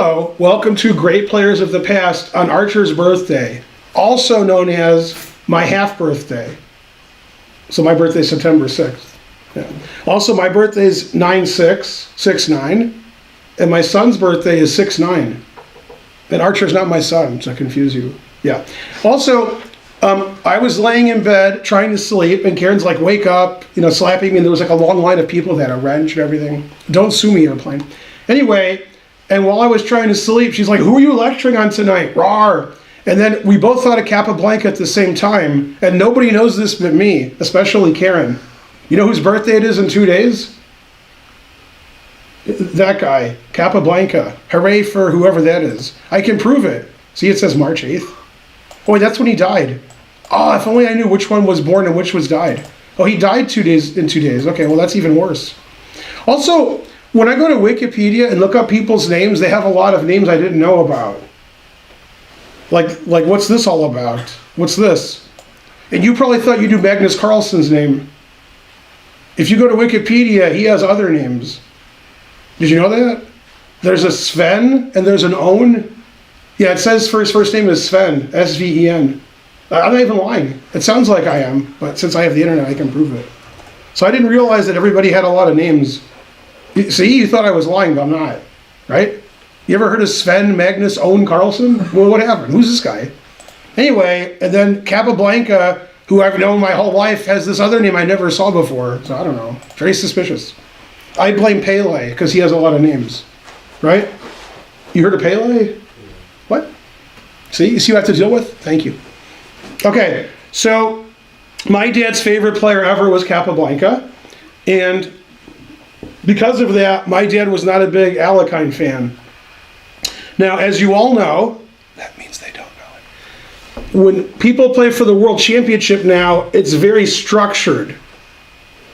Hello, welcome to Great Players of the Past on Archer's birthday, also known as my half birthday. So my birthday is September 6th. Yeah. Also, my birthday is 9/6/69, and my son's birthday is 6/9. And Archer's not my son, so I confuse you. Yeah. Also, I was laying in bed trying to sleep, and Karen's like, wake up, slapping me, and there was like a long line of people that had a wrench and everything. Don't sue me, airplane. Anyway, and while I was trying to sleep, she's like, who are you lecturing on tonight? Rawr. And then we both thought of Capablanca at the same time, and nobody knows this but me, especially Karen. You know whose birthday it is in 2 days? That guy, Capablanca. Hooray for whoever that is. I can prove it. See, it says March 8th. Oh, wait, that's when he died. Oh, if only I knew which one was born and which was died. Oh, he died 2 days in 2 days. Okay, well, that's even worse. Also, when I go to Wikipedia and look up people's names, they have a lot of names I didn't know about. Like what's this all about? What's this? And you probably thought you knew Magnus Carlsen's name. If you go to Wikipedia, he has other names. Did you know that? There's a Sven and there's an Owen. Yeah, it says his first name is Sven, S-V-E-N. I'm not even lying. It sounds like I am, but since I have the internet, I can prove it. So I didn't realize that everybody had a lot of names. See, you thought I was lying, but I'm not, right? You ever heard of Sven Magnus Owen Carlsen? Well, what happened? Who's this guy? Anyway, and then Capablanca, who I've known my whole life, has this other name I never saw before. So I don't know. Very suspicious. I blame Pele because he has a lot of names, right? You heard of Pele? What? See, you see what I have to deal with? Thank you. Okay, so my dad's favorite player ever was Capablanca, and because of that, my dad was not a big Alekhine fan. Now, as you all know, that means they don't know it. When people play for the World Championship now, it's very structured,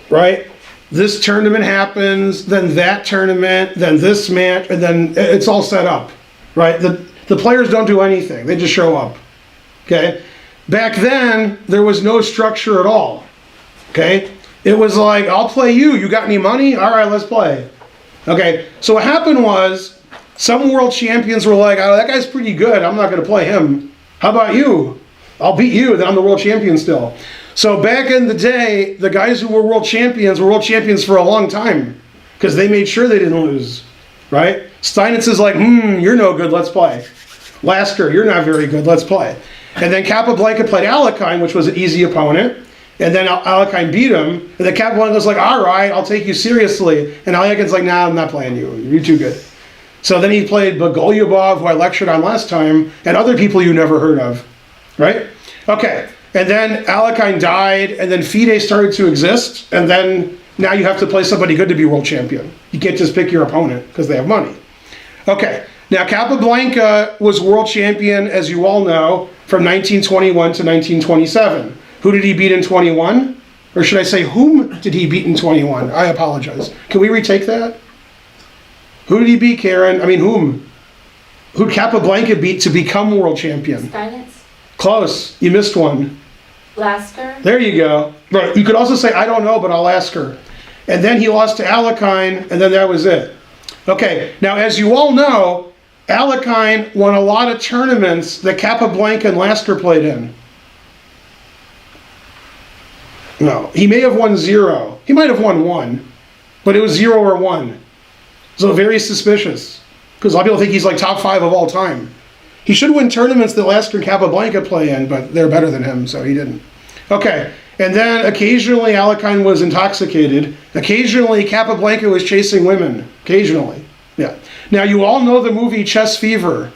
right? This tournament happens, then that tournament, then this match, and then it's all set up, right? The players don't do anything. They just show up, okay? Back then, there was no structure at all, okay? It was like, I'll play you. You got any money? All right, let's play. Okay, so what happened was some world champions were like, oh, that guy's pretty good. I'm not going to play him. How about you? I'll beat you. Then I'm the world champion still. So back in the day, the guys who were world champions for a long time because they made sure they didn't lose, right? Steinitz is like, you're no good. Let's play. Lasker, you're not very good. Let's play. And then Capablanca played Alekhine, which was an easy opponent. And then Alekhine beat him, and then Capablanca's like, all right, I'll take you seriously. And Alekhine's like, nah, I'm not playing you. You're too good. So then he played Bogolyubov, who I lectured on last time, and other people you never heard of, right? Okay, and then Alekhine died, and then FIDE started to exist, and then now you have to play somebody good to be world champion. You can't just pick your opponent because they have money. Okay, now Capablanca was world champion, as you all know, from 1921 to 1927. Who did he beat in 21? Or should I say, whom did he beat in 21? I apologize. Can we retake that? Who did he beat, Karen? I mean, whom? Who Capablanca beat to become world champion? Steinitz. Close. You missed one. Lasker. There you go. Right. You could also say, I don't know, but I'll ask her. And then he lost to Alekhine, and then that was it. Okay. Now, as you all know, Alekhine won a lot of tournaments that Capablanca and Lasker played in. No, he may have won 0. He might have won 1, but it was 0 or 1. So very suspicious, because a lot of people think he's like top 5 of all time. He should win tournaments that Lasker and Capablanca play in, but they're better than him, so he didn't. Okay, and then occasionally Alekhine was intoxicated. Occasionally Capablanca was chasing women. Occasionally, yeah. Now you all know the movie Chess Fever,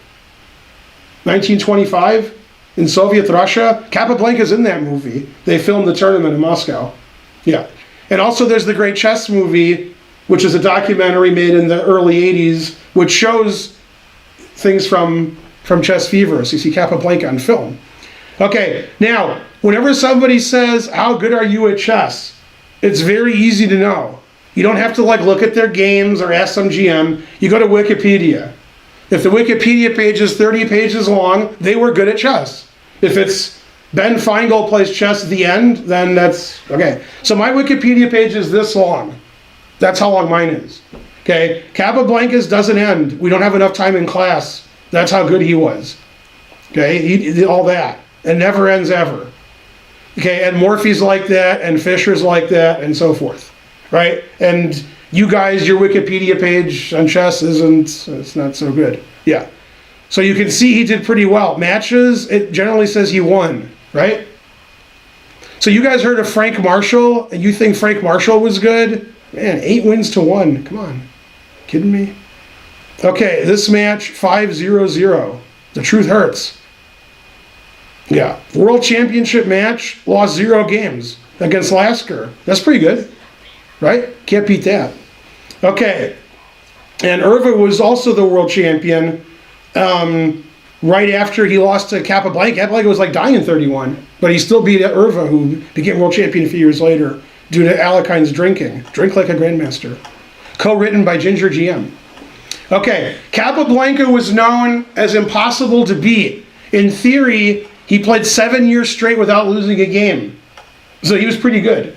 1925. In Soviet Russia, Capablanca's in that movie. They filmed the tournament in Moscow. Yeah. And also there's the Great Chess Movie, which is a documentary made in the early 80s, which shows things from Chess Fever. So you see Capablanca on film. Okay, now, whenever somebody says, how good are you at chess? It's very easy to know. You don't have to look at their games or ask some GM. You go to Wikipedia. If the Wikipedia page is 30 pages long, they were good at chess. If it's Ben Feingold plays chess at the end, then that's, okay. So my Wikipedia page is this long. That's how long mine is. Okay, Capablanca's doesn't end. We don't have enough time in class. That's how good he was. Okay, he did all that. It never ends ever. Okay, and Morphy's like that, and Fisher's like that, and so forth. Right? And you guys, your Wikipedia page on chess it's not so good. Yeah. So you can see he did pretty well. Matches, it generally says he won, right? So you guys heard of Frank Marshall, and you think Frank Marshall was good? Man, 8 wins to 1. Come on. Kidding me? Okay, this match, 5-0-0. The truth hurts. Yeah. World Championship match, lost 0 games against Lasker. That's pretty good, right? Can't beat that. Okay. And Irva was also the world champion right after he lost to Capablanca. Capablanca was like dying 31, but he still beat Irva, who became world champion a few years later due to Alekine's drinking. Drink like a grandmaster. Co-written by Ginger GM. Okay, Capablanca was known as impossible to beat. In theory, he played 7 years straight without losing a game. So he was pretty good.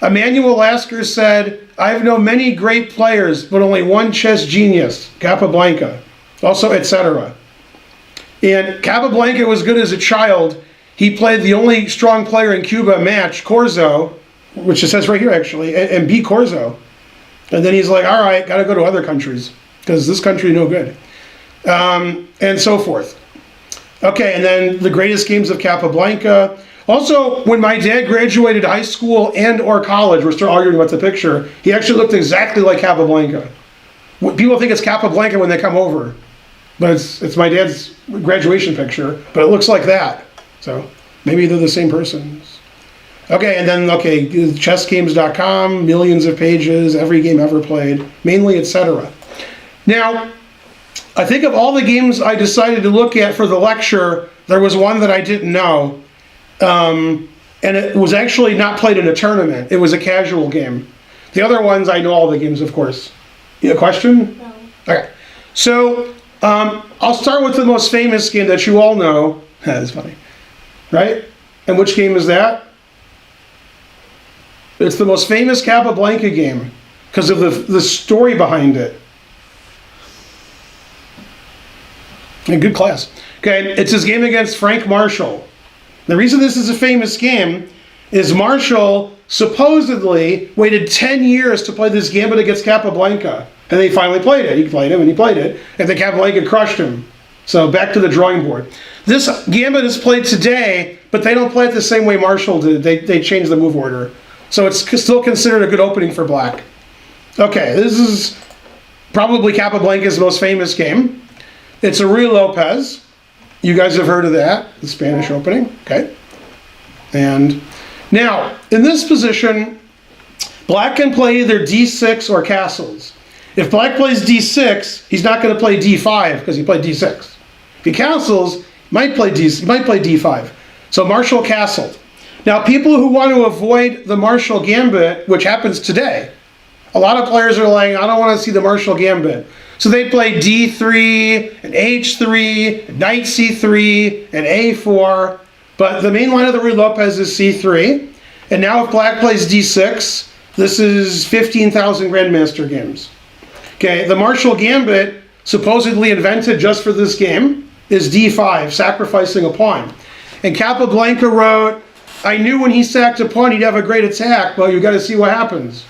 Emmanuel Lasker said, "I've known many great players, but only one chess genius, Capablanca." Also, etc. And Capablanca was good as a child. He played the only strong player in Cuba match, Corzo, which it says right here actually, and beat Corzo. And then he's like, all right, got to go to other countries because this country no good. And so forth. Okay, and then the greatest games of Capablanca. Also, when my dad graduated high school and or college, we're still arguing about the picture, he actually looked exactly like Capablanca. People think it's Capablanca when they come over, but it's my dad's graduation picture, but it looks like that. So maybe they're the same person. Okay, and then, chessgames.com, millions of pages, every game ever played, mainly, etc. Now, I think of all the games I decided to look at for the lecture, there was one that I didn't know. And it was actually not played in a tournament. It was a casual game. The other ones, I know all the games, of course. You have a question? No. Okay. So, I'll start with the most famous game that you all know. That's funny. Right? And which game is that? It's the most famous Capablanca game because of the story behind it. A good class. Okay, it's his game against Frank Marshall. The reason this is a famous game is Marshall supposedly waited 10 years to play this gambit against Capablanca. And they finally played it. He played him and he played it. And then Capablanca crushed him. So back to the drawing board. This gambit is played today, but they don't play it the same way Marshall did. They changed the move order. So it's still considered a good opening for black. Okay, this is probably Capablanca's most famous game. It's a Ruy Lopez. You guys have heard of that, the Spanish opening. Okay. And now, in this position, black can play either d6 or castles. If black plays d6, he's not going to play d5 because he played d6. If he castles, he might play d5. So Marshall castled. Now, people who want to avoid the Marshall Gambit, which happens today, a lot of players are like, I don't want to see the Marshall Gambit. So they play d3, and h3, and knight c3, and a4. But the main line of the Ruy Lopez is c3. And now if black plays d6, this is 15,000 Grandmaster games. Okay, the Marshall Gambit, supposedly invented just for this game, is d5, sacrificing a pawn. And Capablanca wrote, I knew when he sacked a pawn he'd have a great attack, but you got to see what happens.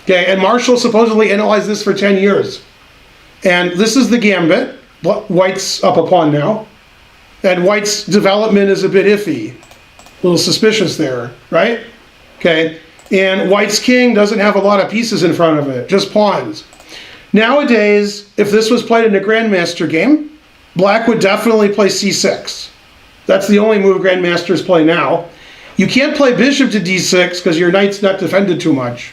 Okay, and Marshall supposedly analyzed this for 10 years. And this is the gambit. White's up a pawn now. And White's development is a bit iffy. A little suspicious there, right? Okay, and White's king doesn't have a lot of pieces in front of it, just pawns. Nowadays, if this was played in a Grandmaster game, black would definitely play c6. That's the only move Grandmasters play now. You can't play bishop to d6 because your knight's not defended too much.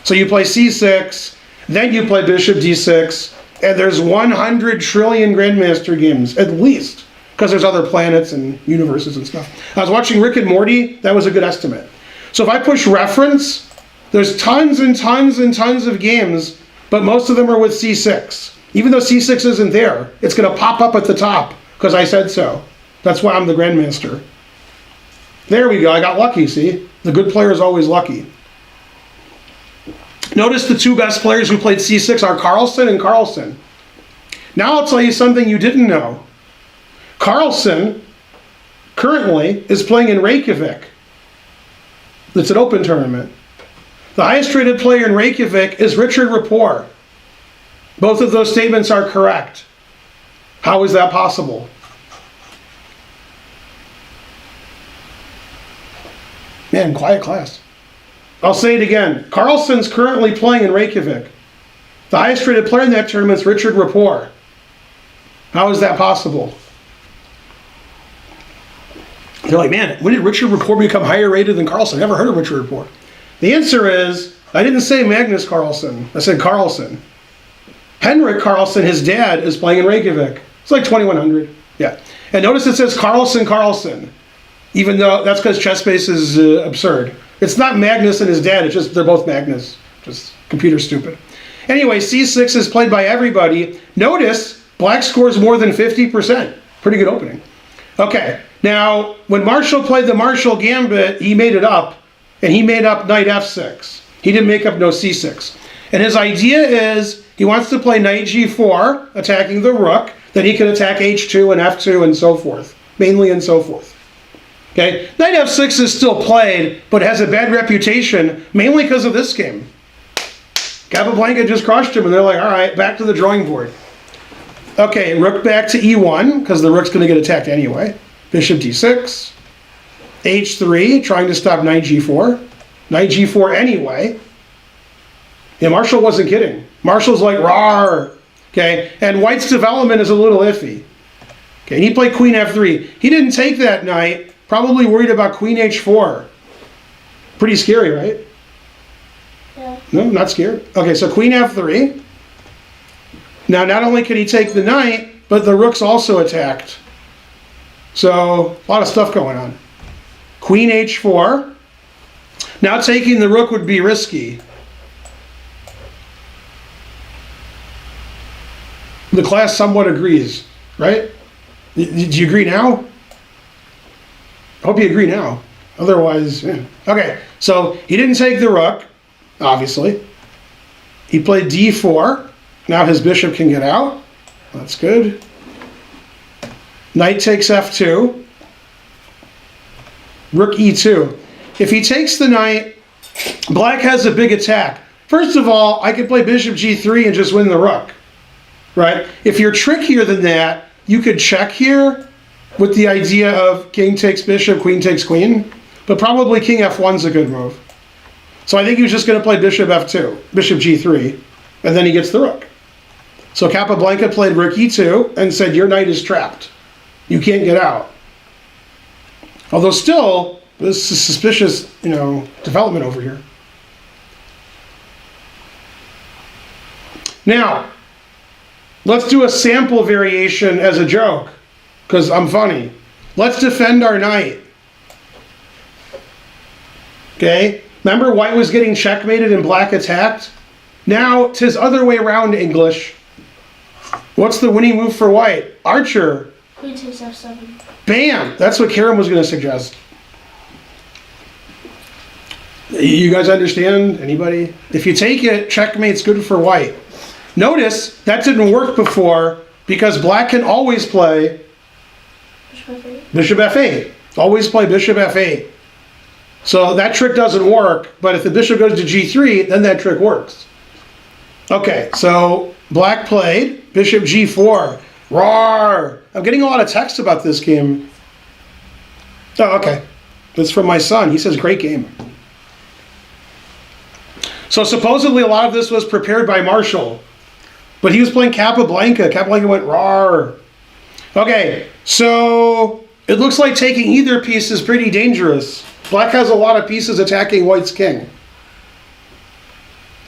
So you play c6, then you play bishop d6, and there's 100 trillion Grandmaster games, at least, because there's other planets and universes and stuff. I was watching Rick and Morty, that was a good estimate. So if I push reference, there's tons and tons and tons of games, but most of them are with c6. Even though c6 isn't there, it's going to pop up at the top, because I said so. That's why I'm the Grandmaster. There we go, I got lucky, see? The good player is always lucky. Notice the two best players who played c6 are Carlsen and Carlsen. Now I'll tell you something you didn't know. Carlsen currently is playing in Reykjavik. It's an open tournament. The highest rated player in Reykjavik is Richard Rapport. Both of those statements are correct. How is that possible? Man, quiet class. I'll say it again. Carlsen's currently playing in Reykjavik. The highest rated player in that tournament is Richard Rapport. How is that possible? They're like, man, when did Richard Rapport become higher rated than Carlsen? Never heard of Richard Rapport. The answer is, I didn't say Magnus Carlsen. I said Carlsen. Henrik Carlsen, his dad, is playing in Reykjavik. It's like 2100. Yeah. And notice it says Carlsen Carlsen, even though that's because ChessBase is absurd. It's not Magnus and his dad. It's just they're both Magnus. Just computer stupid. Anyway, c6 is played by everybody. Notice black scores more than 50%. Pretty good opening. Okay. Now, when Marshall played the Marshall Gambit, he made it up, and he made up knight f6. He didn't make up no c6. And his idea is he wants to play knight g4, attacking the rook, then he can attack h2 and f2 and so forth, mainly and so forth. Okay, knight f6 is still played, but has a bad reputation, mainly because of this game. Capablanca just crushed him, and they're like, all right, back to the drawing board. Okay, rook back to e1, because the rook's going to get attacked anyway. Bishop d6, h3, trying to stop knight g4. Knight g4 anyway. Yeah, Marshall wasn't kidding. Marshall's like, rawr. Okay, and white's development is a little iffy. Okay, and he played queen f3. He didn't take that knight, probably worried about queen h4. Pretty scary, right? Yeah. No, not scared. Okay, so queen f3. Now, not only can he take the knight, but the rook's also attacked. So, a lot of stuff going on. Queen h4. Now taking the rook would be risky. The class somewhat agrees, right? Do you agree now? I hope you agree now. Otherwise, yeah. Okay, so he didn't take the rook, obviously. He played d4. Now his bishop can get out. That's good. Knight takes f2. Rook e2. If he takes the knight, black has a big attack. First of all, I could play bishop g3 and just win the rook, right? If you're trickier than that, you could check here with the idea of king takes bishop, queen takes queen, but probably king f1's a good move. So I think he was just going to play bishop f2, bishop g3, and then he gets the rook. So Capablanca played rook e2 and said, your knight is trapped. You can't get out. Although still, this is suspicious, development over here. Now, let's do a sample variation as a joke, because I'm funny. Let's defend our knight. Okay? Remember white was getting checkmated and black attacked? Now, 'tis other way around, English. What's the winning move for white? Archer. Queen takes f7. Bam! That's what Karen was going to suggest. You guys understand? Anybody? If you take it, checkmate's good for white. Notice that didn't work before because black can always play Bishop f8. bishop f8. Always play bishop f8. So that trick doesn't work, but if the bishop goes to g3, then that trick works. Okay, so black played bishop g4. Roar! I'm getting a lot of text about this game. Oh, okay. That's from my son. He says, great game. So supposedly a lot of this was prepared by Marshall. But he was playing Capablanca. Capablanca went roar. Okay, so it looks like taking either piece is pretty dangerous. Black has a lot of pieces attacking white's king.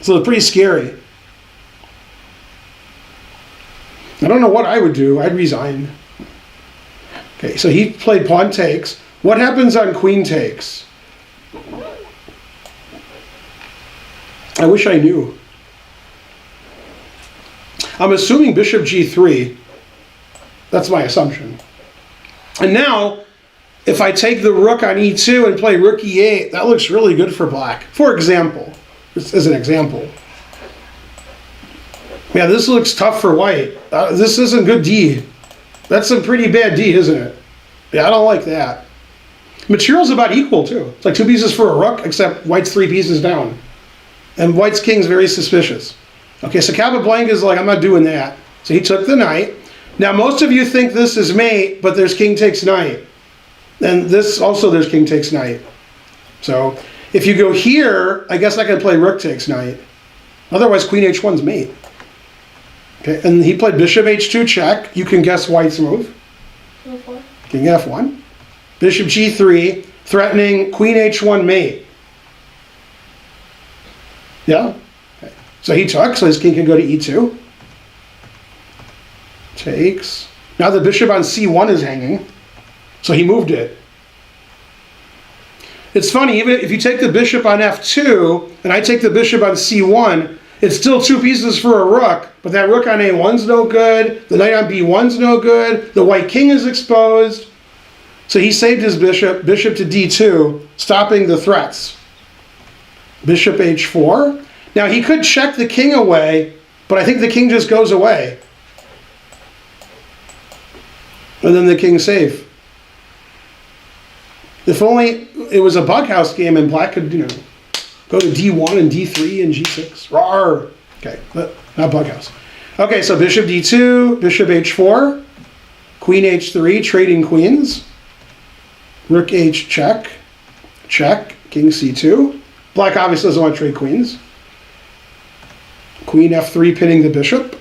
So it's pretty scary. I don't know what I would do. I'd resign. Okay, so he played pawn takes. What happens on queen takes? I wish I knew. I'm assuming bishop g3. That's my assumption. And now, if I take the rook on e2 and play rook e8, that looks really good for black. For example, Just as an example. Yeah, this looks tough for white. This isn't good D. That's some pretty bad D, isn't it? Yeah, I don't like that. Material's about equal, too. It's like 2 pieces for a rook, except white's 3 pieces down. And white's king's very suspicious. Okay, so Capablanca is like, I'm not doing that. So he took the knight. Now, most of you think this is mate, but there's king takes knight. And this also, there's king takes knight. So if you go here, I guess I can play rook takes knight. Otherwise, queen h1's mate. Okay, and he played bishop h2 check. You can guess white's move. F4. King f1. Bishop g3, threatening queen h1 mate. Yeah? Okay. So he took, so his king can go to e2. Takes. Now the bishop on c1 is hanging. So he moved it. It's funny, even if you take the bishop on f2, and I take the bishop on c1, it's still 2 pieces for a rook, but that rook on a1's no good, the knight on b1's no good, the white king is exposed. So he saved his bishop, bishop to d2, stopping the threats. Bishop h4. Now he could check the king away, but I think the king just goes away. And then the king's safe. If only it was a bughouse game and black could, go to d1 and d3 and g6. Rawr. Okay, not bughouse. Okay, so bishop d2, bishop h4, queen h3, trading queens. Rook h check, check, king c2. Black obviously doesn't want to trade queens. Queen f3 pinning the bishop.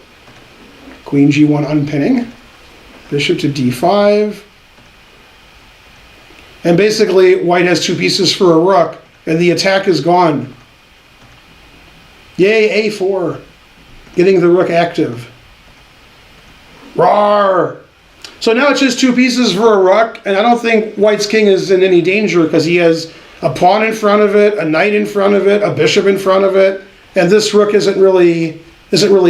Queen g1 unpinning. Bishop to d5. And basically, white has 2 pieces for a rook, and the attack is gone. Yay, a4. Getting the rook active. Rawr! So now it's just 2 pieces for a rook, and I don't think white's king is in any danger because he has a pawn in front of it, a knight in front of it, a bishop in front of it, and this rook isn't really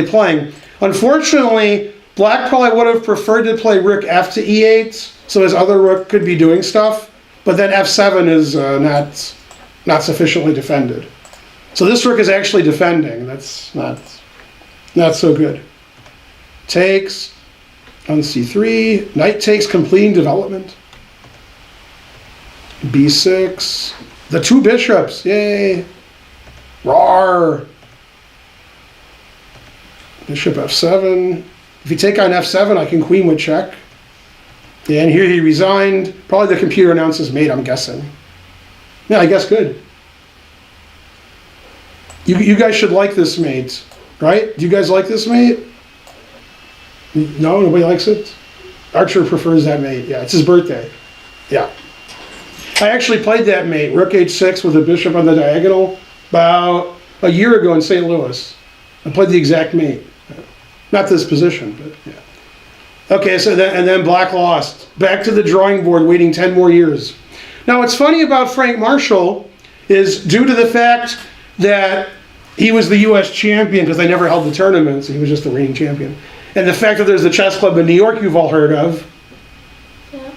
playing. Unfortunately, black probably would have preferred to play rook f to e8, so his other rook could be doing stuff, but then f7 is not sufficiently defended. So this rook is actually defending. That's not so good. Takes on c3. Knight takes, completing development. b6. The 2 bishops. Yay. Rawr. Bishop f7. If you take on f7, I can queen with check. Yeah, and here he resigned. Probably the computer announces mate, I'm guessing. Yeah, I guess good. You guys should like this mate, right? Do you guys like this mate? No, nobody likes it? Archer prefers that mate. Yeah, it's his birthday. Yeah. I actually played that mate, rook h6 with a bishop on the diagonal, about a year ago in St. Louis. I played the exact mate. Not this position, but yeah. Okay, so then black lost. Back to the drawing board, waiting 10 more years. Now, what's funny about Frank Marshall is due to the fact that he was the U.S. champion, because they never held the tournaments, he was just the reigning champion. And the fact that there's a chess club in New York you've all heard of. Yeah.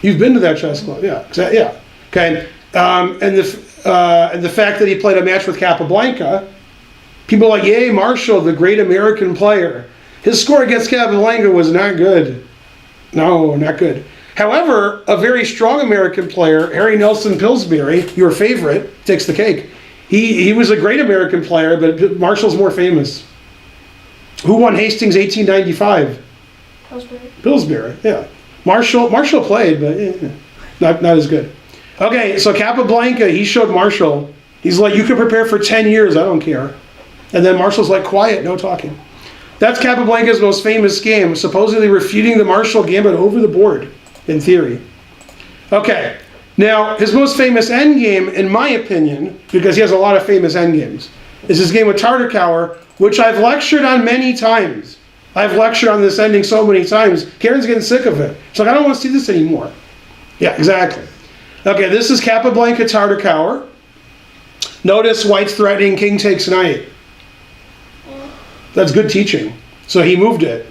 You've been to that chess club, yeah. Yeah. Okay. And the fact that he played a match with Capablanca, people are like, yay, Marshall, the great American player. His score against Capablanca was not good. No, not good. However, a very strong American player, Harry Nelson Pillsbury, your favorite, takes the cake. He was a great American player, but Marshall's more famous. Who won Hastings 1895? Pillsbury. Pillsbury, yeah. Marshall played, but not as good. Okay, so Capablanca, he showed Marshall. He's like, you can prepare for 10 years, I don't care. And then Marshall's like, quiet, no talking. That's Capablanca's most famous game, supposedly refuting the Marshall Gambit over the board, in theory. Okay, now his most famous endgame, in my opinion, because he has a lot of famous endgames, is his game with Tartakower, which I've lectured on many times. I've lectured on this ending so many times. Karen's getting sick of it. She's like, I don't want to see this anymore. Yeah, exactly. Okay, this is Capablanca Tartakower. Notice white's threatening king takes knight. That's good teaching. So he moved it.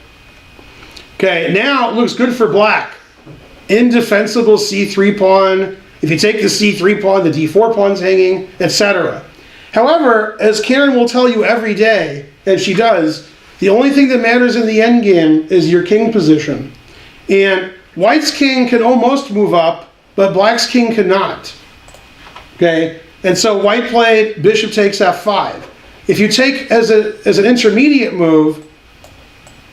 Okay, now it looks good for black. Indefensible c3 pawn. If you take the c3 pawn, the d4 pawn's hanging, etc. However, as Karen will tell you every day, and she does, the only thing that matters in the endgame is your king position. And white's king can almost move up, but black's king cannot. Okay? And so white played bishop takes f5. If you take as an intermediate move,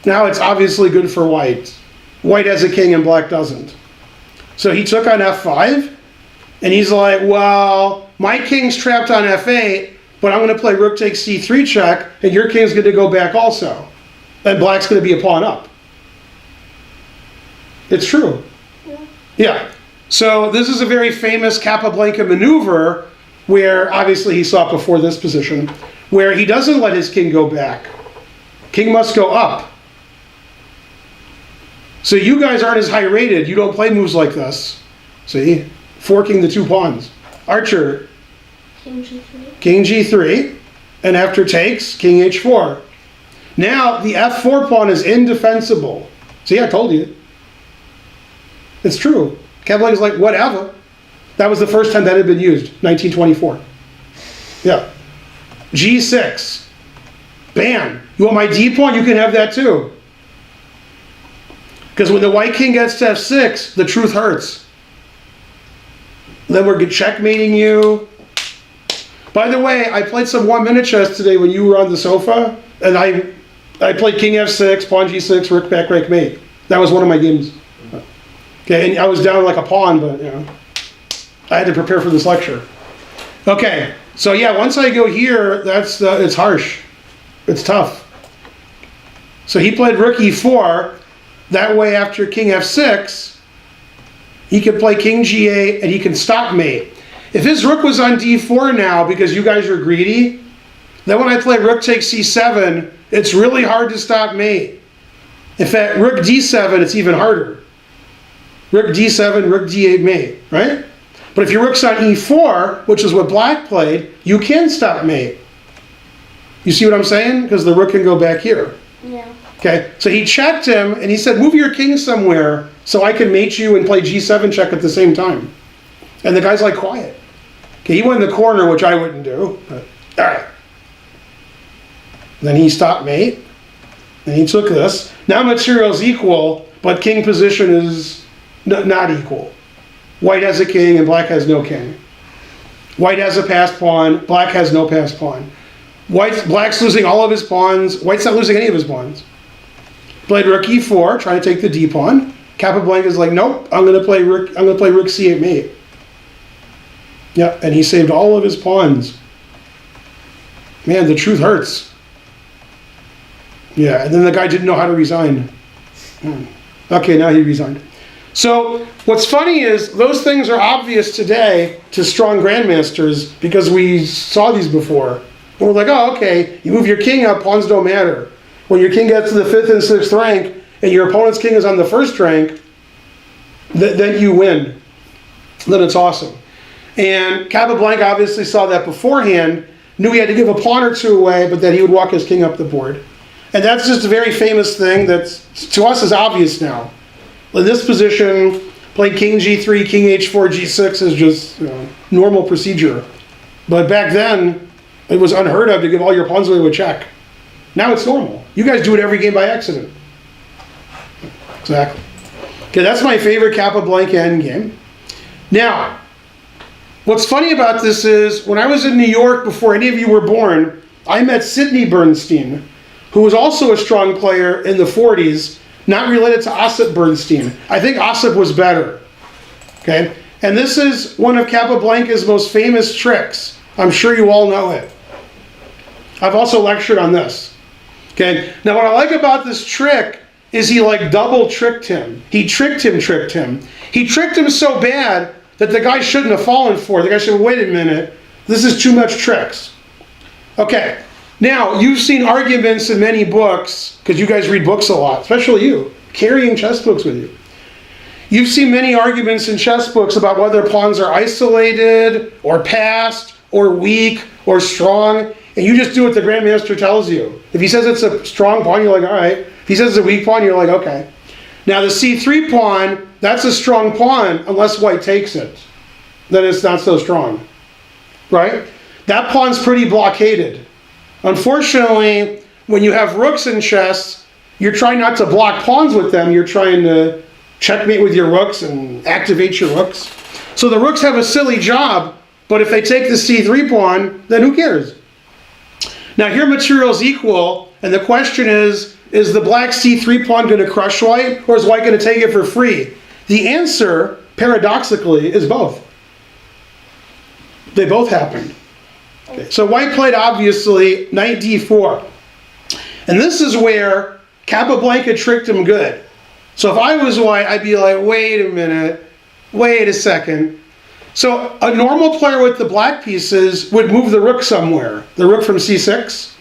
now it's obviously good for white. White has a king and black doesn't. So he took on f5, and he's like, well, my king's trapped on f8, but I'm going to play rook takes c3 check, and your king's going to go back also. And black's going to be a pawn up. It's true. Yeah. So this is a very famous Capablanca maneuver where, obviously he saw it before this position, where he doesn't let his king go back. King must go up. So you guys aren't as high rated. You don't play moves like this. See? Forking the two pawns. Archer. King G3. King G3. And after takes, King H4. Now the F4 pawn is indefensible. See, I told you. It's true. Capablanca's like, whatever. That was the first time that had been used, 1924. Yeah. G6. Bam. You want my D pawn? You can have that too. Because when the white king gets to F6, the truth hurts. Then we're checkmating you. By the way, I played some 1-minute chess today when you were on the sofa, and I played king F6, pawn G6, rook back, rake mate. That was one of my games. Okay, and I was down like a pawn, but you know, I had to prepare for this lecture. Okay, so yeah, once I go here, it's harsh. It's tough. So he played rook E4. That way, after king F6, he can play king G8 and he can stop mate. If his rook was on D4 now because you guys are greedy, then when I play rook takes C7, it's really hard to stop mate. In fact, rook D7, it's even harder. Rook D7, rook D8 mate, right? But if your rook's on E4, which is what black played, you can stop mate. You see what I'm saying? Because the rook can go back here. Yeah. Okay, so he checked him and he said, move your king somewhere so I can mate you and play G7 check at the same time. And the guy's like, quiet. Okay, he went in the corner, which I wouldn't do. But, all right. Then he stopped mate. And he took this. Now material's equal, but king position is not equal. White has a king and black has no king. White has a passed pawn, black has no passed pawn. Black's losing all of his pawns. White's not losing any of his pawns. Played rook E4, trying to take the D pawn. Capablanca's like, nope, I'm gonna play rook C8 mate. Yeah, and he saved all of his pawns. Man, the truth hurts. Yeah, and then the guy didn't know how to resign. Okay, now he resigned. So what's funny is those things are obvious today to strong grandmasters because we saw these before. And we're like, oh, okay, you move your king up, pawns don't matter. When your king gets to the 5th and 6th rank and your opponent's king is on the 1st rank, then you win. Then it's awesome. And Capablanca obviously saw that beforehand, knew he had to give a pawn or two away, but that he would walk his king up the board. And that's just a very famous thing that to us is obvious now. In this position, playing king G3, king H4, G6 is just normal procedure. But back then, it was unheard of to give all your pawns away with check. Now it's normal. You guys do it every game by accident. Exactly. Okay, that's my favorite Capablanca endgame. Now, what's funny about this is, when I was in New York before any of you were born, I met Sidney Bernstein, who was also a strong player in the 40s, not related to Ossip Bernstein. I think Ossip was better. Okay? And this is one of Capablanca's most famous tricks. I'm sure you all know it. I've also lectured on this. Okay? Now what I like about this trick is he like double tricked him. He tricked him. He tricked him so bad that the guy shouldn't have fallen for it. The guy should have, wait a minute, this is too much tricks. Okay, now you've seen arguments in many books, because you guys read books a lot, especially you, carrying chess books with you. You've seen many arguments in chess books about whether pawns are isolated, or passed, or weak, or strong, and you just do what the Grandmaster tells you. If he says it's a strong pawn, you're like, all right. If he says it's a weak pawn, you're like, okay. Now the C3 pawn, that's a strong pawn unless white takes it. Then it's not so strong, right? that pawn's pretty blockaded. Unfortunately, when you have rooks in chess, you're trying not to block pawns with them, you're trying to checkmate with your rooks and activate your rooks. So the rooks have a silly job, but if they take the c3 pawn, then who cares? Now here material's equal, and the question is the black c3 pawn going to crush white, or is white going to take it for free? The answer, paradoxically, is both. They both happened. Okay, so white played, obviously, knight d4. And this is where Capablanca tricked him good. So if I was white, I'd be like, wait a minute, wait a second. So a normal player with the black pieces would move the rook somewhere, the rook from c6.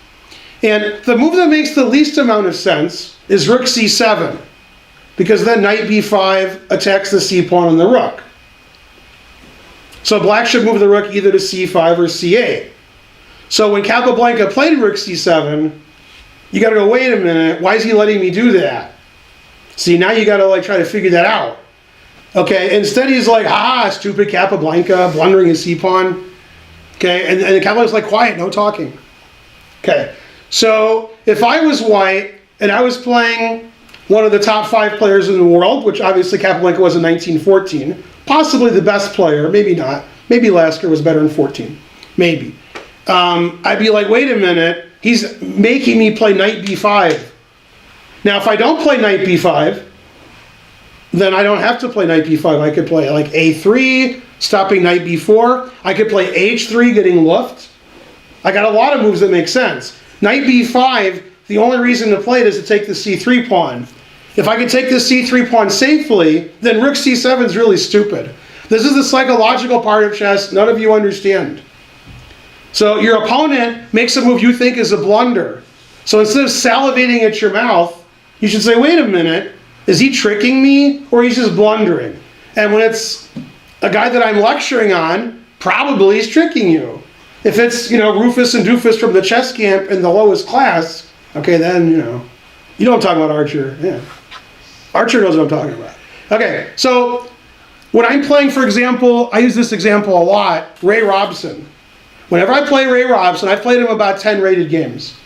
And the move that makes the least amount of sense is rook c7, because then knight b5 attacks the c pawn on the rook. So black should move the rook either to c5 or c8. So when Capablanca played rook c7, you got to go, wait a minute, why is he letting me do that? See, now you got to like try to figure that out. Okay, instead he's like, stupid Capablanca, blundering his c-pawn. Okay, and Capablanca's like, quiet, no talking. Okay, so if I was white and I was playing one of the top 5 players in the world, which obviously Capablanca was in 1914, possibly the best player, maybe not. Maybe Lasker was better in 14, maybe. I'd be like, wait a minute, he's making me play knight b5. Now, if I don't play knight b5, then I don't have to play knight b5. I could play like a3, stopping knight b4. I could play h3, getting luft. I got a lot of moves that make sense. Knight b5, the only reason to play it is to take the c3 pawn. If I can take the c3 pawn safely, then rook c7 is really stupid. This is the psychological part of chess none of you understand. So your opponent makes a move you think is a blunder. So instead of salivating at your mouth, you should say, wait a minute, is he tricking me or he's just blundering? And when it's a guy that I'm lecturing on, probably he's tricking you. If it's, Rufus and Doofus from the chess camp in the lowest class, okay, then, you know what I'm talking about, Archer. Yeah. Archer knows what I'm talking about. Okay, so when I'm playing, for example, I use this example a lot, Ray Robson. Whenever I play Ray Robson, I've played him about 10 rated games.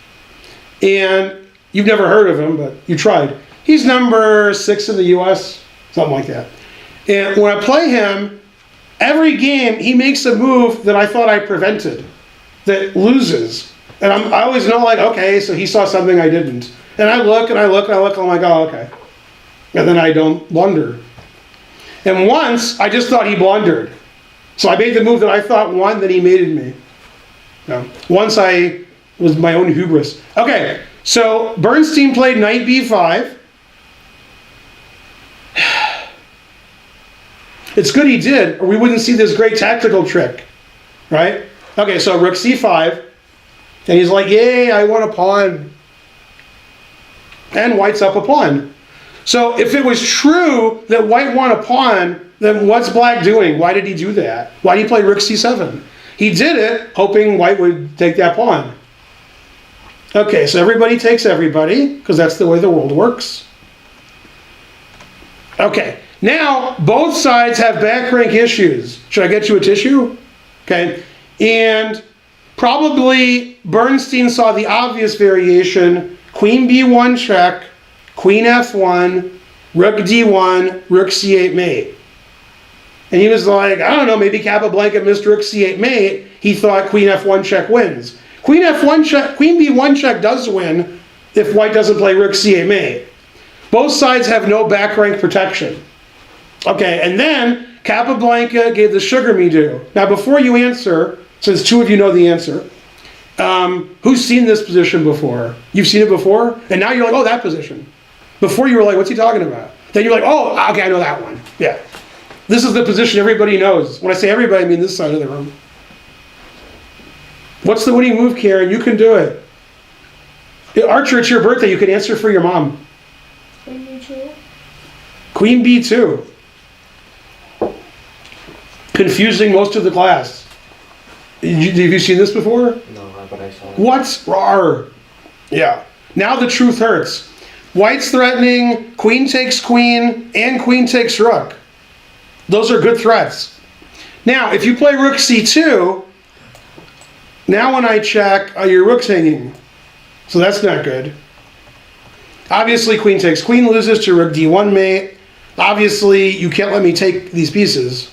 And you've never heard of him, but you tried. He's number 6 in the US, something like that. And when I play him, every game he makes a move that I thought I prevented, that loses. And I always know, like, okay, so he saw something I didn't. And I look, and I look, and I look, and I'm like, oh, okay. And then I don't blunder. And once, I just thought he blundered. So I made the move that I thought won, then he mated me. Once I was my own hubris. Okay, so Bernstein played knight b5. It's good he did, or we wouldn't see this great tactical trick, right? Okay, so rook c5, and he's like, yay, I won a pawn. And white's up a pawn. So if it was true that white won a pawn, then what's black doing? Why did he do that? Why did he play rook c7? He did it hoping white would take that pawn. Okay, so everybody takes everybody, because that's the way the world works. Okay, now both sides have back rank issues. Should I get you a tissue? Okay, and probably Bernstein saw the obvious variation, queen b1 check, queen f1, rook d1, rook c8 mate. And he was like, I don't know, maybe Capablanca missed rook c8 mate. He thought queen f1 check wins. Queen f1 check, queen b1 check does win if white doesn't play rook c8 mate. Both sides have no back rank protection. Okay, and then Capablanca gave the sugar me do. Now before you answer, since 2 of you know the answer, who's seen this position before? You've seen it before? And now you're like, oh, that position. Before you were like, what's he talking about? Then you're like, oh, okay, I know that one. Yeah. This is the position everybody knows. When I say everybody, I mean this side of the room. What's the winning move, Karen? You can do it. Archer, it's your birthday. You can answer for your mom. Queen b2. Queen b2. Confusing most of the class. Have you seen this before? No, but I saw it. What? Rawr. Yeah. Now the truth hurts. White's threatening queen takes queen and queen takes rook. Those are good threats. Now, if you play rook c2, Now when I check, your rook's hanging. So that's not good. Obviously, queen takes. Queen loses to rook d1 mate. Obviously, you can't let me take these pieces.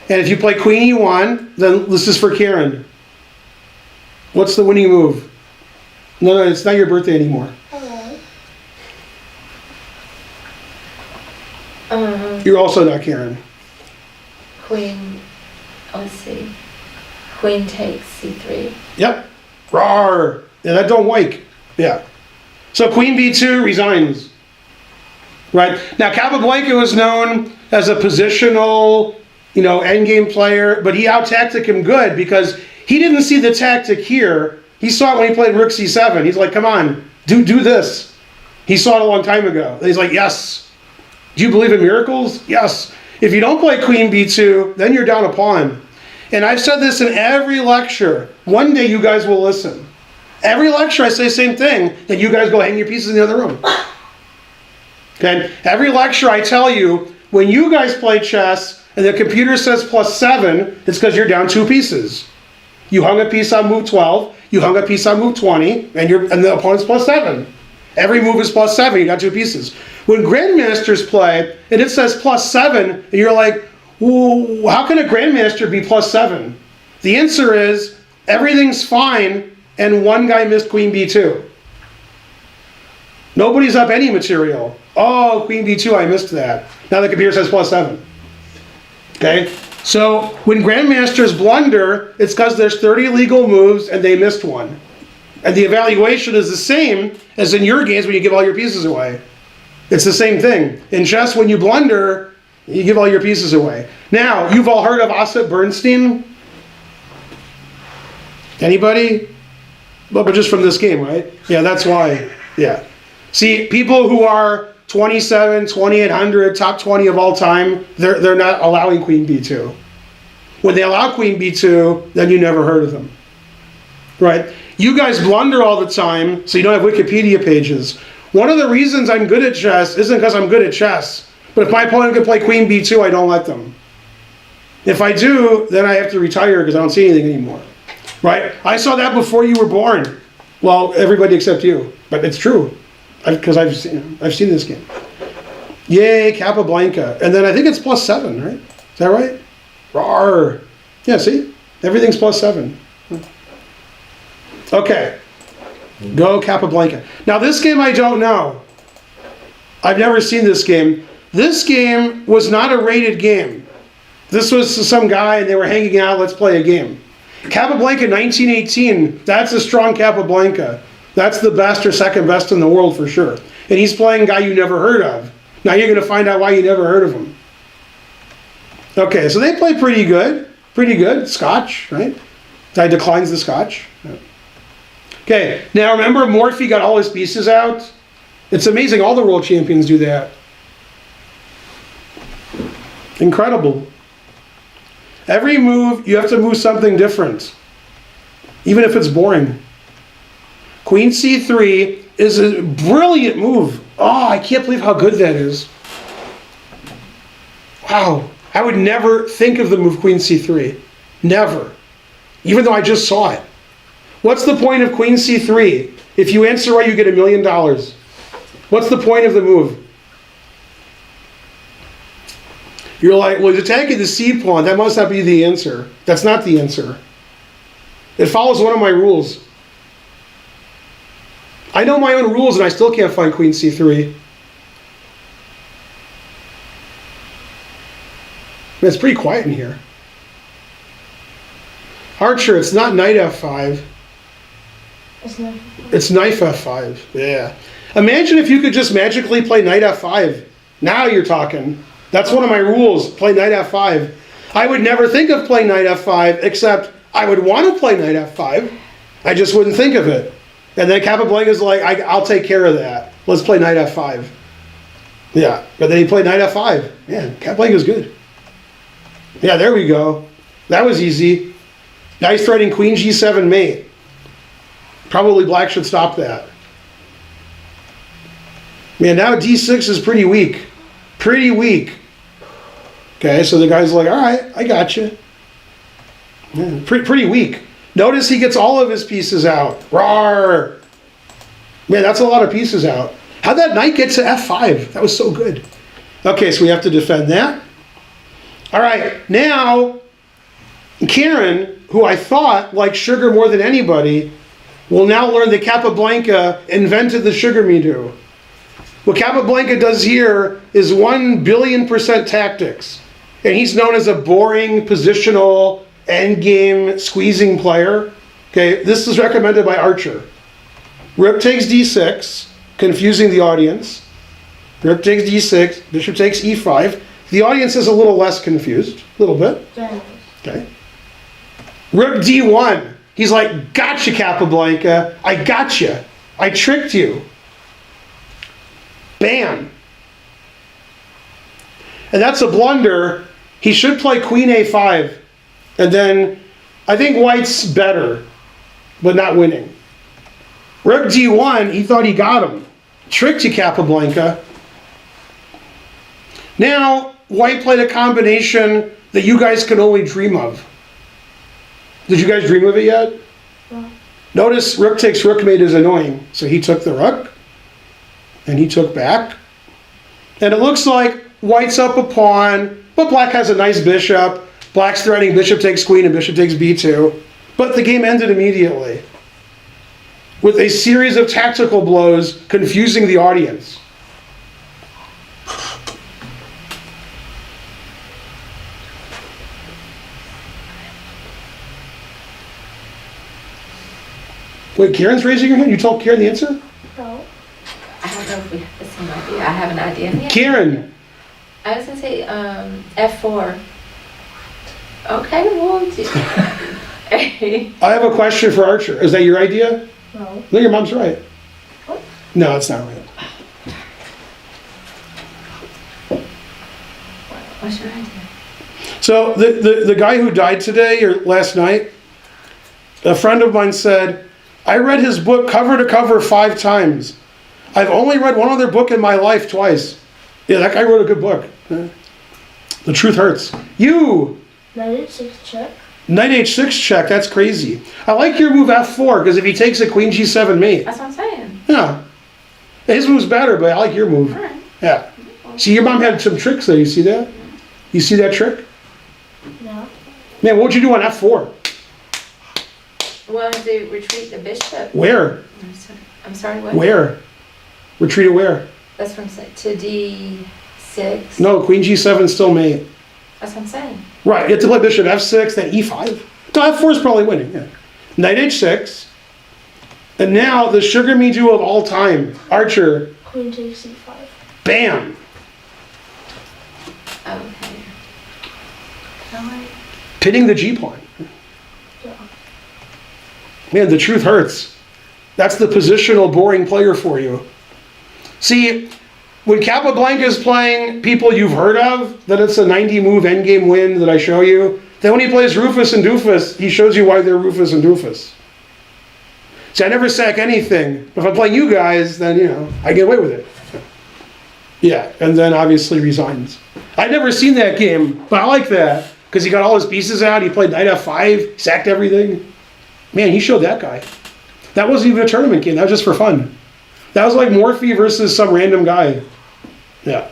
And if you play queen e1, then this is for Karen. What's the winning move? No, it's not your birthday anymore. You're also not Karen. Queen, let's see. Queen takes c3. Yep. Rawr. Yeah, that don't wake. Yeah. So queen b2 resigns. Right. Now Capablanca was known as a positional, endgame player, but he out-tacticked him good because he didn't see the tactic here. He saw it when he played rook c7. He's like, come on, do this. He saw it a long time ago. And he's like, yes. Do you believe in miracles? Yes. If you don't play queen b2, then you're down a pawn. And I've said this in every lecture. One day you guys will listen. Every lecture I say the same thing, and you guys go hang your pieces in the other room. Okay? Every lecture I tell you, when you guys play chess and the computer says +7, it's because you're down 2 pieces. You hung a piece on move 12, you hung a piece on move 20, and the opponent's +7. Every move is +7, you got 2 pieces. When grandmasters play, and it says +7, and you're like, well, how can a grandmaster be +7? The answer is, everything's fine, and one guy missed queen b2. Nobody's up any material. Oh, queen b2, I missed that. Now the computer says +7. Okay? So when grandmasters blunder, it's because there's 30 legal moves and they missed one. And the evaluation is the same as in your games when you give all your pieces away. It's the same thing. In chess, when you blunder, you give all your pieces away. Now, you've all heard of Ossip Bernstein? Anybody? But just from this game, right? Yeah, that's why. Yeah. See, people who are 27, 2800, top 20 of all time, they're not allowing queen b2. When they allow queen b2, then you never heard of them. Right? You guys blunder all the time, so you don't have Wikipedia pages. One of the reasons I'm good at chess isn't because I'm good at chess, but if my opponent can play queen b2, I don't let them. If I do, then I have to retire because I don't see anything anymore. Right? I saw that before you were born. Well, everybody except you, but it's true. Because I've seen this game. Yay, Capablanca. And then I think it's +7, right? Is that right? Rawr. Yeah, see? Everything's +7. Okay. Go Capablanca. Now this game I don't know. I've never seen this game. This game was not a rated game. This was some guy and they were hanging out, let's play a game. Capablanca 1918, that's a strong Capablanca. That's the best or second best in the world for sure. And he's playing a guy you never heard of. Now you're going to find out why you never heard of him. Okay, so they play pretty good. Pretty good. Scotch, right? Guy declines the Scotch. Okay, now remember Morphy got all his pieces out? It's amazing. All the world champions do that. Incredible. Every move, you have to move something different. Even if it's boring. Queen c3 is a brilliant move. Oh, I can't believe how good that is. Wow. I would never think of the move queen c3. Never. Even though I just saw it. What's the point of queen c3? If you answer right, you get $1 million. What's the point of the move? You're like, well, he's attacking the c pawn. That must not be the answer. That's not the answer. It follows one of my rules. I know my own rules and I still can't find queen c3. It's pretty quiet in here. Archer, it's not knight f5. It's knight f5. Yeah. Imagine if you could just magically play knight f5. Now you're talking. That's one of my rules. Play knight f5. I would never think of playing knight f5, except I would want to play knight f5. I just wouldn't think of it. And then Capablanca's like, I'll take care of that. Let's play knight f5. Yeah, but then he played knight f5. Man, Capablanca's good. Yeah, there we go. That was easy. Now he's threatening queen g7 mate. Probably black should stop that. Man, now d6 is pretty weak. Pretty weak. Okay, so the guy's like, all right, I got you. Yeah, pretty weak. Notice he gets all of his pieces out. Rawr! Man, that's a lot of pieces out. How'd that knight get to f5? That was so good. Okay, so we have to defend that. All right, now, Karen, who I thought liked sugar more than anybody, will now learn that Capablanca invented the sugar me do. What Capablanca does here is 1,000,000,000% tactics. And he's known as a boring, positional, endgame, squeezing player. Okay, this is recommended by Archer. Rook takes d6, confusing the audience. Rook takes d6, bishop takes e5. The audience is a little less confused, a little bit. Okay. Rook d1. He's like, gotcha, Capablanca. I gotcha. I tricked you. Bam. And that's a blunder. He should play queen a5. And then I think white's better, but not winning. Rook d1, he thought he got him. Tricked you, Capablanca. Now, white played a combination that you guys can only dream of. Did you guys dream of it yet? No. Notice rook takes rookmate is annoying. So he took the rook, and he took back. And it looks like white's up a pawn, but black has a nice bishop. Black's threatening bishop takes queen and bishop takes b2. But the game ended immediately with a series of tactical blows confusing the audience. Wait, Karen's raising her hand? You told Karen the answer? No. I don't know if we have the same idea. I have an idea. Yeah. Karen! I was gonna say F4. Okay, well, I have a question for Archer. Is that your idea? No. No, your mom's right. What? No, it's not right. What's your idea? So the guy who died today or last night, a friend of mine said, I read his book cover to cover 5 times. I've only read one other book in my life twice. Yeah, that guy wrote a good book. The truth hurts. You! Knight h6 check. Knight h6 check, that's crazy. I like your move f4, because if he takes a queen g7 mate. That's what I'm saying. Yeah. His move's better, but I like your move. All right. Yeah. See, your mom had some tricks there. You see that? You see that trick? No. Man, what would you do on f4? Well, to retreat the bishop. Where? I'm sorry, what? Where? Retreat it where? That's what I'm saying. To d6. No, queen g7 still mate. That's what I'm saying. Right, you have to play bishop f6, then e5. No, f4 is probably winning, yeah. Knight h6. And now the sugar me duo of all time, Archer. Queen takes c5. Bam! Okay. Alright. Pitting the g-pawn. Yeah. Man, the truth hurts. That's the positional boring player for you. See, when Capablanca is playing people you've heard of, that it's a 90-move endgame win that I show you, then when he plays Rufus and Doofus, he shows you why they're Rufus and Doofus. See, I never sack anything. If I'm playing you guys, then, you know, I get away with it. Yeah, and then obviously resigns. I'd never seen that game, but I like that, because he got all his pieces out, he played knight f5, sacked everything. Man, he showed that guy. That wasn't even a tournament game, that was just for fun. That was like Morphe versus some random guy. Yeah.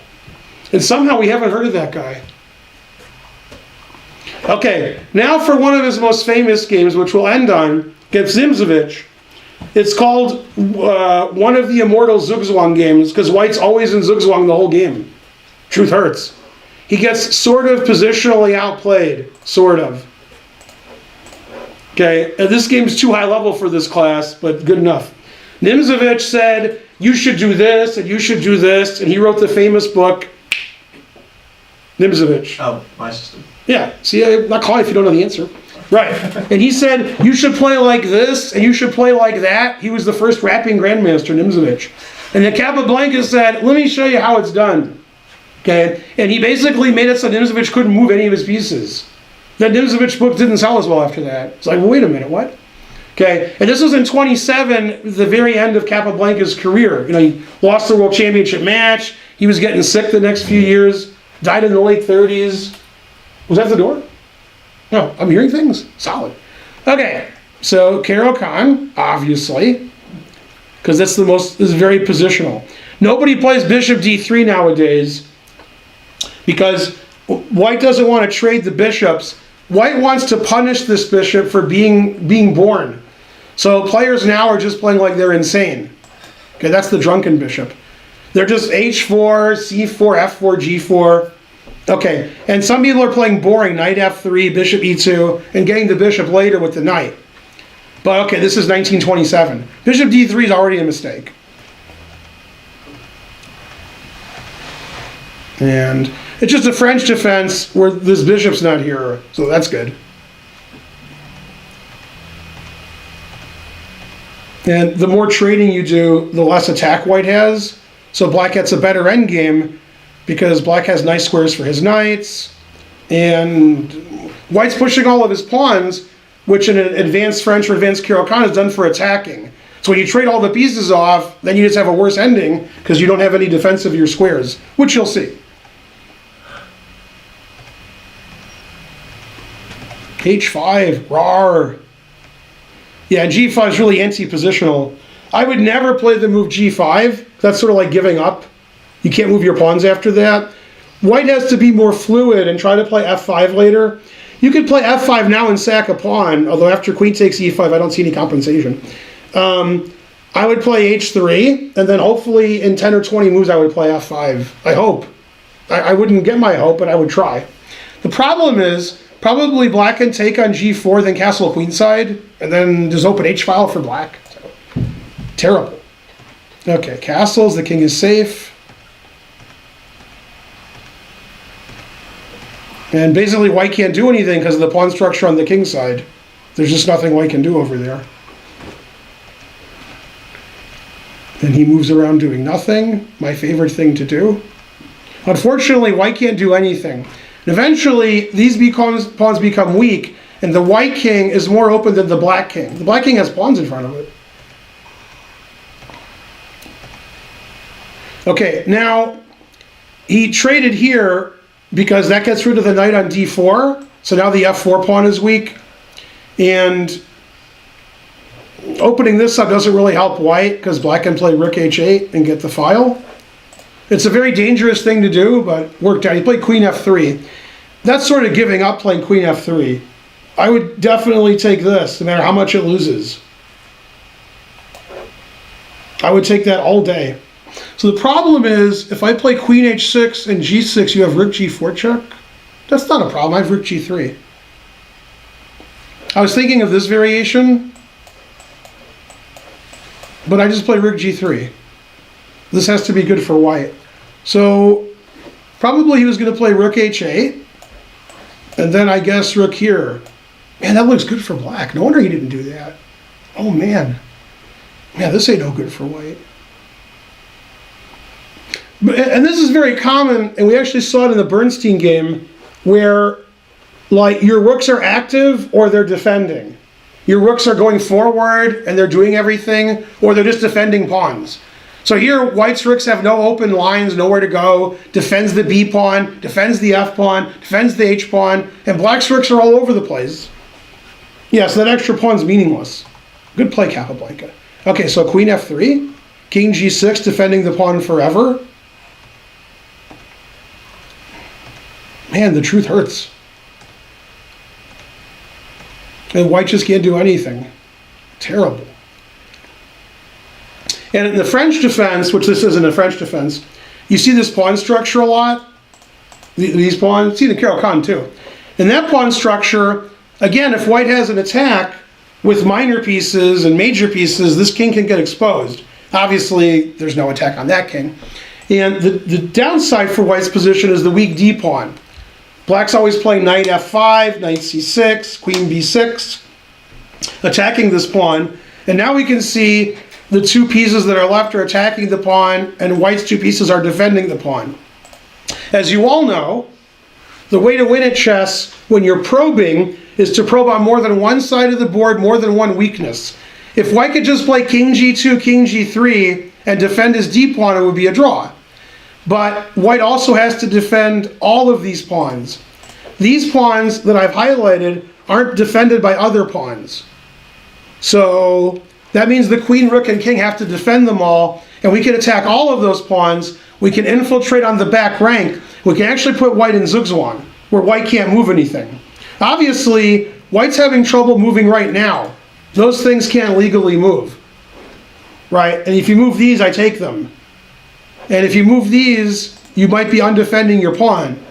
And somehow we haven't heard of that guy. Okay, now for one of his most famous games, which we'll end on, against Nimzowitsch. It's called one of the immortal Zugzwang games, because white's always in Zugzwang the whole game. Truth hurts. He gets sort of positionally outplayed, sort of. Okay, and this game's too high level for this class, but good enough. Nimzowitsch said, you should do this, and you should do this, and he wrote the famous book, Nimzowitsch. Oh, my system. Yeah, see, I'm not calling if you don't know the answer. Right, and he said, you should play like this, and you should play like that. He was the first rapping grandmaster, Nimzowitsch. And then Capablanca said, let me show you how it's done. Okay, and he basically made it so Nimzowitsch couldn't move any of his pieces. That Nimzowitsch book didn't sell as well after that. It's like, well, wait a minute, what? Okay, and this was in 27, the very end of Capablanca's career. You know, he lost the World Championship match. He was getting sick the next few years. Died in the late 30s. Was that the door? No, I'm hearing things. Solid. Okay, So Caro-Kann, obviously, because this is very positional. Nobody plays bishop d3 nowadays because white doesn't want to trade the bishops. White wants to punish this bishop for being born. So players now are just playing like they're insane. Okay, that's the drunken bishop. They're just h4, c4, f4, g4. Okay, and some people are playing boring, knight f3, bishop e2, and getting the bishop later with the knight. But okay, this is 1927. Bishop d3 is already a mistake. And it's just a French defense where this bishop's not here, so that's good. And the more trading you do, the less attack white has. So black gets a better endgame because black has nice squares for his knights. And white's pushing all of his pawns, which in an advanced French or advanced Caro-Kann is done for attacking. So when you trade all the pieces off, then you just have a worse ending because you don't have any defense of your squares, which you'll see. h5, rar. Yeah, g5 is really anti-positional. I would never play the move g5. That's sort of like giving up. You can't move your pawns after that. White has to be more fluid and try to play f5 later. You could play f5 now and sack a pawn, although after queen takes e5, I don't see any compensation. I would play h3, and then hopefully in 10 or 20 moves I would play f5. I hope. I wouldn't get my hope, but I would try. The problem is, probably black can take on g4, then castle queenside, and then just open h-file for black. So, terrible. Okay, castles, the king is safe. And basically white can't do anything because of the pawn structure on the king side. There's just nothing white can do over there. And he moves around doing nothing, my favorite thing to do. Unfortunately, white can't do anything. And eventually, these pawns become weak, and the white king is more open than the black king. The black king has pawns in front of it. Okay, now, he traded here because that gets rid of the knight on d4, so now the f4 pawn is weak. And opening this up doesn't really help white because black can play rook h8 and get the file. It's a very dangerous thing to do, but worked out. He played queen f3. That's sort of giving up playing queen f3. I would definitely take this, no matter how much it loses. I would take that all day. So the problem is, if I play queen h6 and g6, you have rook g4 check. That's not a problem. I have rook g3. I was thinking of this variation, but I just play rook g3. This has to be good for white. So probably he was going to play rook h8, and then I guess rook here. Man, that looks good for black. No wonder he didn't do that. Oh man. Yeah, this ain't no good for white. And this is very common, and we actually saw it in the Bernstein game, where like your rooks are active or they're defending. Your rooks are going forward and they're doing everything, or they're just defending pawns. So here, white's rooks have no open lines, nowhere to go, defends the b pawn, defends the f pawn, defends the h pawn, and black's rooks are all over the place. Yeah, so that extra pawn's meaningless. Good play, Capablanca. Okay, so queen f3, king g6, defending the pawn forever. Man, the truth hurts. And white just can't do anything. Terrible. And in the French defense, which this isn't a French defense, you see this pawn structure a lot. These pawns, see the Caro-Kann too. In that pawn structure, again, if white has an attack with minor pieces and major pieces, this king can get exposed. Obviously, there's no attack on that king. And the downside for white's position is the weak d pawn. Black's always playing knight f5, knight c6, queen b6, attacking this pawn. And now we can see the two pieces that are left are attacking the pawn, and white's two pieces are defending the pawn. As you all know, the way to win at chess when you're probing is to probe on more than one side of the board, more than one weakness. If white could just play king g2, king g3, and defend his d pawn, it would be a draw. But white also has to defend all of these pawns. These pawns that I've highlighted aren't defended by other pawns. So that means the queen, rook, and king have to defend them all, and we can attack all of those pawns. We can infiltrate on the back rank. We can actually put white in Zugzwang, where white can't move anything. Obviously, white's having trouble moving right now. Those things can't legally move, right? And if you move these, I take them. And if you move these, you might be undefending your pawn.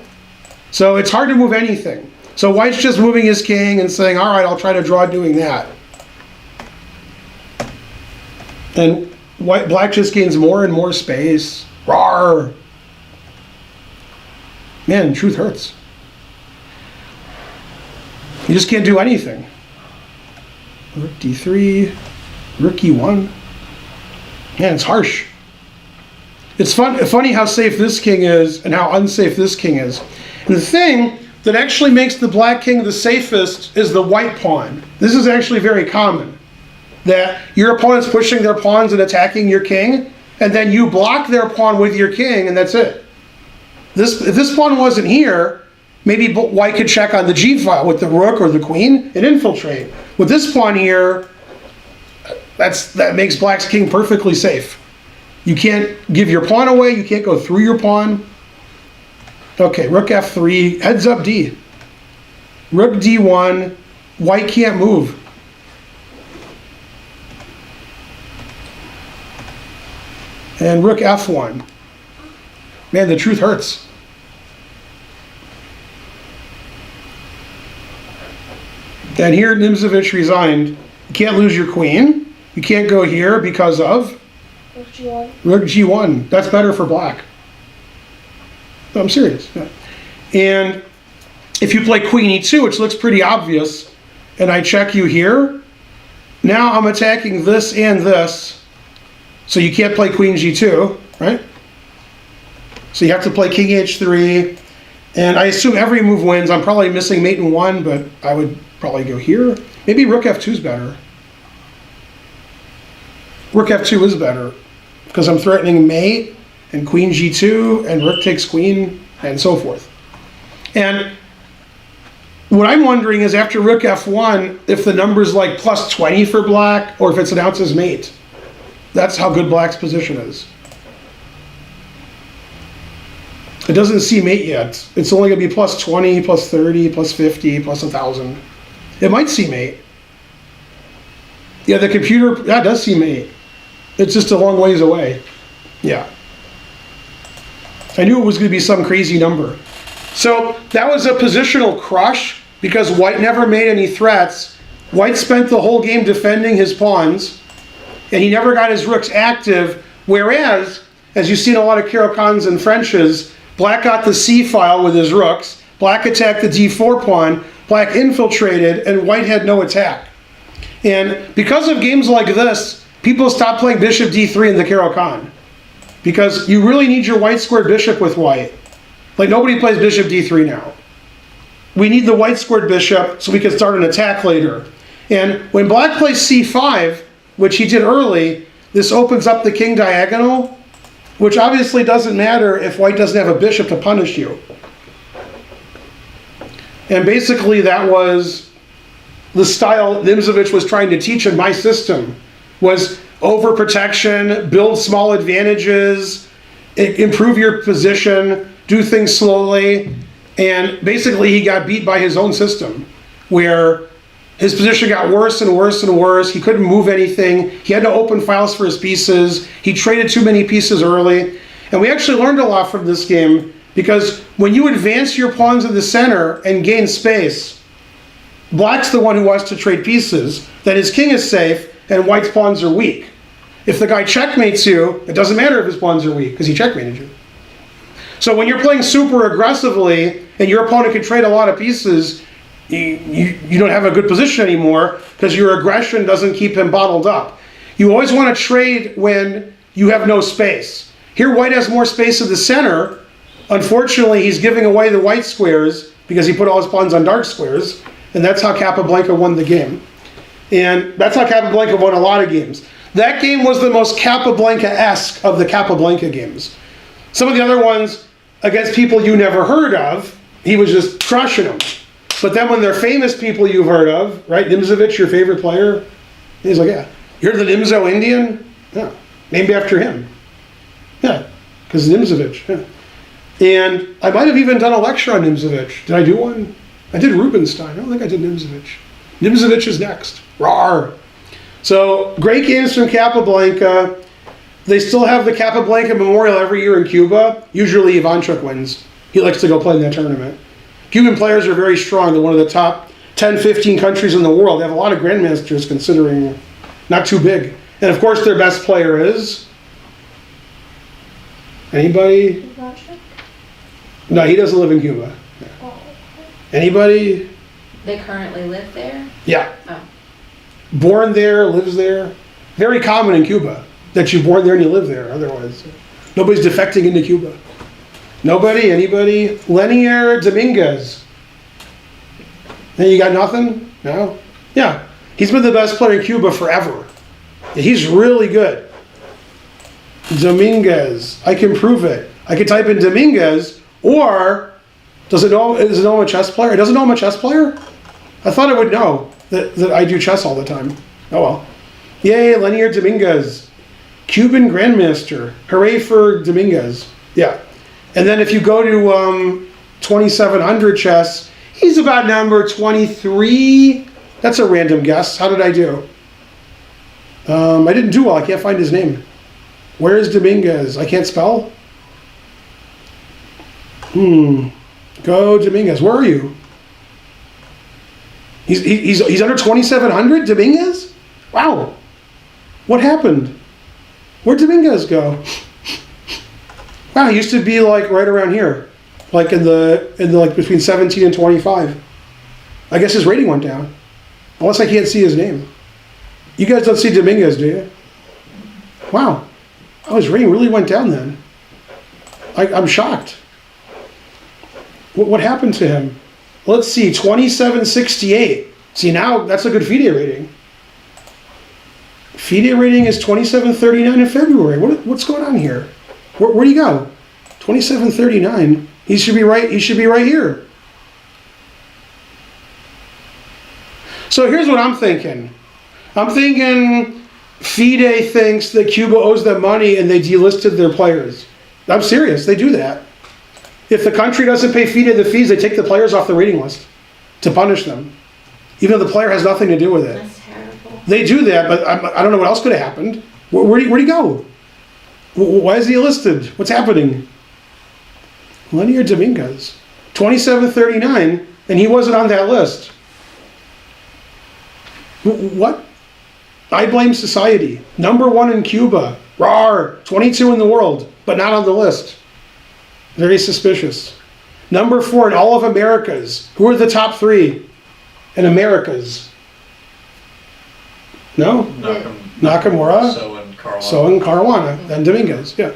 So it's hard to move anything. So white's just moving his king and saying, all right, I'll try to draw doing that. And black just gains more and more space. Rawr. Man, truth hurts. You just can't do anything. Rook d3, rook e1. Man, it's harsh. It's funny how safe this king is and how unsafe this king is. And the thing that actually makes the black king the safest is the white pawn. This is actually very common. That your opponent's pushing their pawns and attacking your king, and then you block their pawn with your king, and that's it. If this pawn wasn't here, maybe white could check on the g file with the rook or the queen and infiltrate. With this pawn here, that makes black's king perfectly safe. You can't give your pawn away, you can't go through your pawn. Okay, rook f3, heads up d. Rook d1, white can't move. And rook f1. Man, the truth hurts. And here Nimzowitsch resigned. You can't lose your queen. You can't go here because of Rook g1. rook g1. That's better for black. No, I'm serious. Yeah. And if you play queen e2, which looks pretty obvious, and I check you here, now I'm attacking this and this. So you can't play queen g2, right? So you have to play king h3. And I assume every move wins. I'm probably missing mate in one, but I would probably go here. Maybe rook f2 is better. Rook f2 is better because I'm threatening mate and queen g2 and rook takes queen and so forth. And what I'm wondering is after rook f1, if the number's like plus 20 for black or if it's announced as mate. That's how good black's position is. It doesn't see mate yet. It's only going to be plus 20, plus 30, plus 50, plus 1,000. It might see mate. Yeah, the computer, that does see mate. It's just a long ways away. Yeah. I knew it was going to be some crazy number. So that was a positional crush because white never made any threats. White spent the whole game defending his pawns, and he never got his rooks active, whereas, as you see in a lot of Caro-Kann's and French's, black got the c file with his rooks, black attacked the d4 pawn, black infiltrated, and white had no attack. And because of games like this, people stopped playing bishop d3 in the Caro-Kann. Because you really need your white squared bishop with white. Like nobody plays bishop d3 now. We need the white squared bishop so we can start an attack later. And when black plays c5, which he did early, this opens up the king diagonal, which obviously doesn't matter if white doesn't have a bishop to punish you. And basically that was the style Nimzowitsch was trying to teach in my system, was overprotection, build small advantages, improve your position, do things slowly. And basically he got beat by his own system, where his position got worse and worse and worse. He couldn't move anything. He had to open files for his pieces. He traded too many pieces early. And we actually learned a lot from this game because when you advance your pawns in the center and gain space, black's the one who wants to trade pieces, then his king is safe and white's pawns are weak. If the guy checkmates you, it doesn't matter if his pawns are weak because he checkmated you. So when you're playing super aggressively and your opponent can trade a lot of pieces, you don't have a good position anymore because your aggression doesn't keep him bottled up. You always want to trade when you have no space. Here white has more space in the center. Unfortunately, he's giving away the white squares because he put all his pawns on dark squares, and that's how Capablanca won the game. And that's how Capablanca won a lot of games. That game was the most Capablanca-esque of the Capablanca games. Some of the other ones against people you never heard of, he was just crushing them. But then when they're famous people you've heard of, right? Nimzowitsch, your favorite player, He's like, yeah. You're the Nimzo Indian? Yeah. Named after him. Yeah. Because Nimzowitsch. Yeah. And I might have even done a lecture on Nimzowitsch. Did I do one? I did Rubinstein. I don't think I did Nimzowitsch. Nimzowitsch is next. Rawr. So, great games from Capablanca. They still have the Capablanca Memorial every year in Cuba. Usually Ivanchuk wins. He likes to go play in that tournament. Cuban players are very strong. They're one of the top 10, 15 countries in the world. They have a lot of grandmasters considering not too big. And of course their best player is... Anybody? Ivanchuk? No, he doesn't live in Cuba. Oh. Anybody? They currently live there? Yeah. Oh. Born there, lives there. Very common in Cuba that you're born there and you live there. Otherwise, nobody's defecting into Cuba. Nobody? Anybody? Lenier Dominguez. And you got nothing? No? Yeah. He's been the best player in Cuba forever. He's really good. Dominguez. I can prove it. I could type in Dominguez, or does it know I'm a chess player? It doesn't know I'm a chess player? I thought it would know that I do chess all the time. Oh well. Yay, Lenier Dominguez. Cuban Grandmaster. Hooray for Dominguez. Yeah. And then if you go to 2700 chess, he's about number 23. That's a random guess. How did I do? I didn't do well. I can't find his name. Where is Dominguez? I can't spell? Go Dominguez. Where are you? He's under 2700, Dominguez? Wow. What happened? Where'd Dominguez go? Wow, he used to be like right around here. Like in the like between 17 and 25. I guess his rating went down. Unless I can't see his name. You guys don't see Dominguez, do you? Wow. Oh, his rating really went down then. I'm shocked. What happened to him? Let's see, 2768. See, now that's a good FIDE rating. FIDE rating is 2739 in February. What's going on here? Where do you go? 2739. He should be right here. So here's what I'm thinking. I'm thinking FIDE thinks that Cuba owes them money and they delisted their players. I'm serious, they do that. If the country doesn't pay FIDE the fees, they take the players off the rating list to punish them, even though the player has nothing to do with it. That's terrible. They do that, but I don't know what else could have happened. Where'd he go? Why is he listed? What's happening? Lenier Dominguez, 2739, and he wasn't on that list. What? I blame society. Number 1 in Cuba. Rawr. 22 in the world, but not on the list. Very suspicious. Number 4 in all of Americas. Who are the top 3 in Americas? No? Nakamura. So and Caruana. Then Dominguez. Yeah.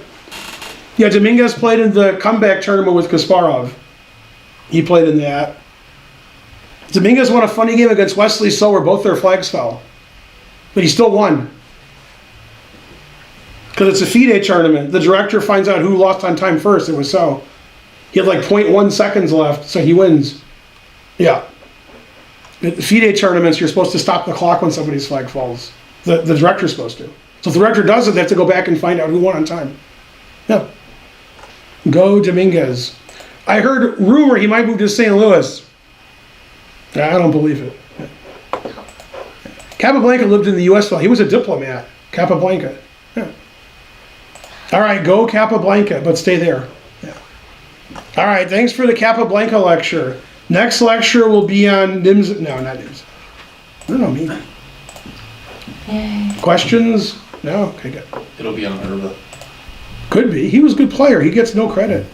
Yeah, Dominguez played in the comeback tournament with Kasparov. He played in that. Dominguez won a funny game against Wesley So where both their flags fell. But he still won. Because it's a FIDE tournament. The director finds out who lost on time first. It was So. He had like 0.1 seconds left, so he wins. Yeah. At the FIDE tournaments, you're supposed to stop the clock when somebody's flag falls. The director's supposed to. So if the director does it, they have to go back and find out who won on time. Yeah. Go Dominguez. I heard rumor he might move to St. Louis. I don't believe it. Capablanca lived in the U.S. He was a diplomat. Capablanca. Yeah. All right, go Capablanca, but stay there. Yeah. All right, thanks for the Capablanca lecture. Next lecture will be on Nimz. No, not Nimz. I don't know me. Yay. Questions? No? Okay, good. It'll be on Herba. Could be. He was a good player. He gets no credit.